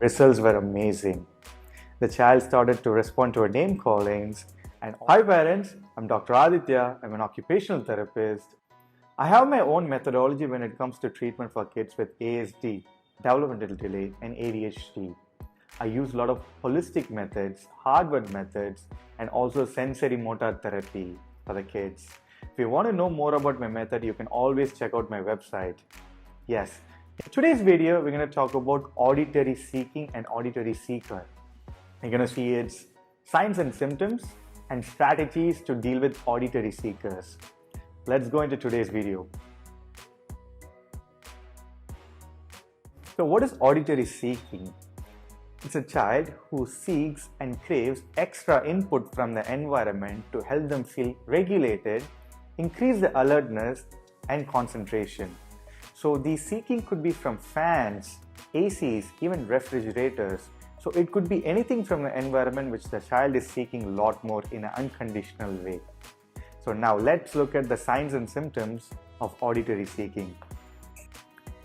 Results were amazing. The child started to respond to our name callings. And hi parents, I'm Dr. Aaditya. I'm an occupational therapist. I have my own methodology when it comes to treatment for kids with ASD, developmental delay, and ADHD. I use a lot of holistic methods, hardware methods, and also sensory motor therapy for the kids. If you want to know more about my method, you can always check out my website. Yes, in today's video, we're going to talk about auditory seeking and auditory seeker. You're going to see its signs and symptoms and strategies to deal with auditory seekers. Let's go into today's video. So what is auditory seeking? It's a child who seeks and craves extra input from the environment to help them feel regulated, increase the alertness and concentration. So the seeking could be from fans, ACs, even refrigerators. So it could be anything from the environment which the child is seeking a lot more in an unconditional way. So now let's look at the signs and symptoms of auditory seeking.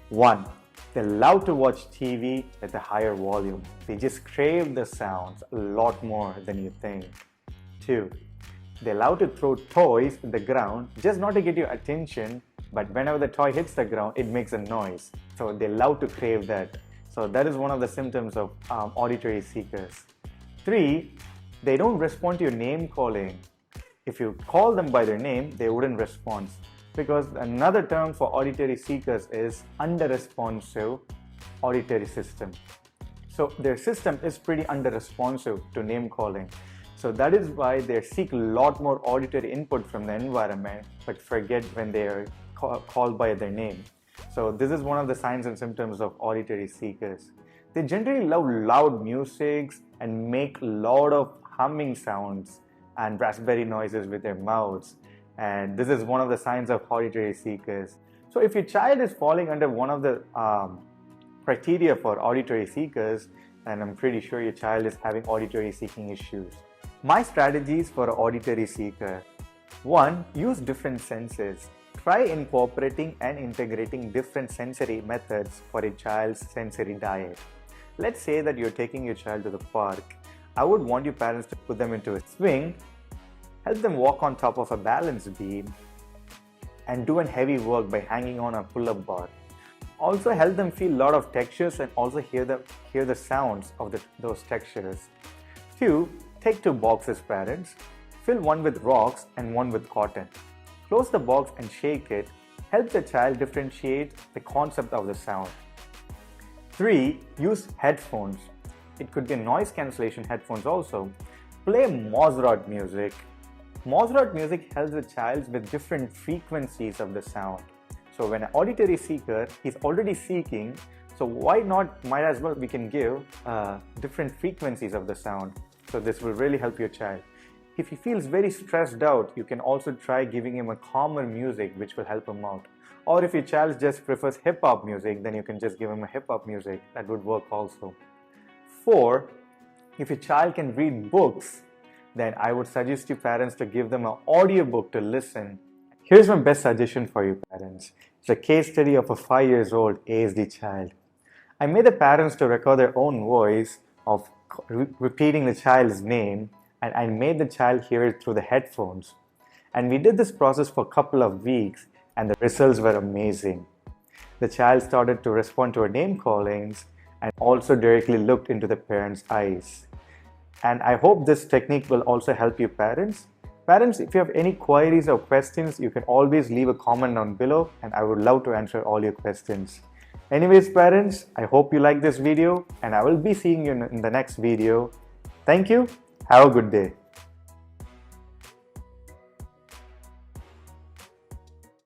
1. They love to watch TV at a higher volume. They just crave the sounds a lot more than you think. 2. They love to throw toys at the ground just not to get your attention, but whenever the toy hits the ground, it makes a noise. So they love to crave that. So that is one of the symptoms of auditory seekers. 3. They don't respond to your name calling. If you call them by their name, they wouldn't respond. Because another term for auditory seekers is under-responsive auditory system. So their system is pretty under-responsive to name calling. So that is why they seek a lot more auditory input from the environment, but forget when they are called by their name. So this is one of the signs and symptoms of auditory seekers. They generally love loud music and make a lot of humming sounds and raspberry noises with their mouths. And this is one of the signs of auditory seekers. So if your child is falling under one of the criteria for auditory seekers, then I'm pretty sure your child is having auditory seeking issues. My strategies for an auditory seeker. 1. Use different senses. Try incorporating and integrating different sensory methods for a child's sensory diet. Let's say that you're taking your child to the park. I would want your parents to put them into a swing, help them walk on top of a balance beam, and do a heavy work by hanging on a pull-up bar. Also help them feel a lot of textures and also hear the sounds of those textures. 2. Take 2 boxes, parents. Fill one with rocks and one with cotton. Close the box and shake it. Help the child differentiate the concept of the sound. 3. Use headphones. It could be noise cancellation headphones also. Play Mozart music. Mozart music helps the child with different frequencies of the sound. So when an auditory seeker is already seeking, so why not, might as well we can give different frequencies of the sound. So this will really help your child. If he feels very stressed out, you can also try giving him a calmer music which will help him out. Or if your child just prefers hip-hop music, then you can just give him a hip-hop music. That would work also. 4. If your child can read books, then I would suggest you parents to give them an audiobook to listen. Here's my best suggestion for you parents. It's a case study of a 5-year-old ASD child. I made the parents to record their own voice of repeating the child's name, and I made the child hear it through the headphones. And we did this process for a couple of weeks and the results were amazing. The child started to respond to our name callings and also directly looked into the parents' eyes. And I hope this technique will also help you parents. Parents, if you have any queries or questions, you can always leave a comment down below and I would love to answer all your questions. Anyways parents, I hope you like this video and I will be seeing you in the next video. Thank you. Have a good day.